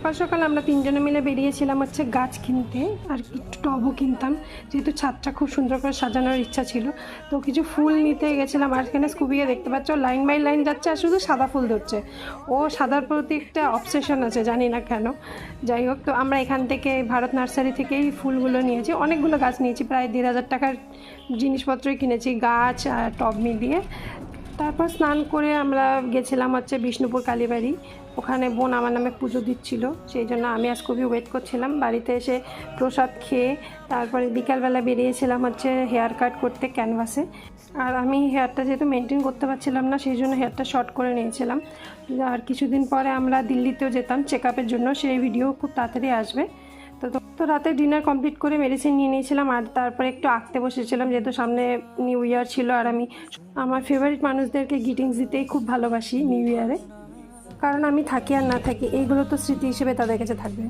সকাল সকাল আমরা তিনজনে মিলে বেরিয়েছিলাম হচ্ছে গাছ কিনতে, আর একটু টবও কিনতাম, যেহেতু ছাদটা খুব সুন্দর করে সাজানোর ইচ্ছা ছিল। তো কিছু ফুল নিতে গেছিলাম। আর এখানে স্কুবিকে দেখতে পাচ্ছ লাইন বাই লাইন যাচ্ছে আর শুধু সাদা ফুল ধরছে। ও সাদার প্রতি একটা অবসেশন আছে, জানি না কেন। যাই হোক, তো আমরা এখান থেকে ভারত নার্সারি থেকেই ফুলগুলো নিয়েছি। অনেকগুলো গাছ নিয়েছি, প্রায় 1,500 টাকার জিনিসপত্রই কিনেছি, গাছ আর টব মিলিয়ে। তারপর স্নান করে আমরা গেছিলাম হচ্ছে বিষ্ণুপুর কালীবাড়ি। ওখানে বোন আমার নামে পুজো দিচ্ছিল, সেই জন্য আমি আজ খুবই ওয়েট করছিলাম। বাড়িতে এসে প্রসাদ খেয়ে তারপরে বিকালবেলা বেরিয়েছিলাম হচ্ছে হেয়ার কাট করতে ক্যানভাসে। আর আমি হেয়ারটা যেহেতু মেনটেন করতে পারছিলাম না, সেই জন্য হেয়ারটা শর্ট করে নিয়েছিলাম। আর কিছুদিন পরে আমরা দিল্লিতেও যেতাম চেক আপের জন্য, সেই ভিডিও খুব তাড়াতাড়ি আসবে। তো রাতে ডিনার কমপ্লিট করে মেডিসিন নিয়ে নিয়েছিলাম, আর তারপরে একটু আঁকতে বসেছিলাম, যেহেতু সামনে নিউ ইয়ার ছিল। আর আমি আমার ফেভারিট মানুষদেরকে গ্রিটিংস দিতেই খুব ভালোবাসি নিউ ইয়ারে, কারণ আমি থাকি আর না থাকি এইগুলো তো স্মৃতি হিসেবে তাদের কাছে থাকবে।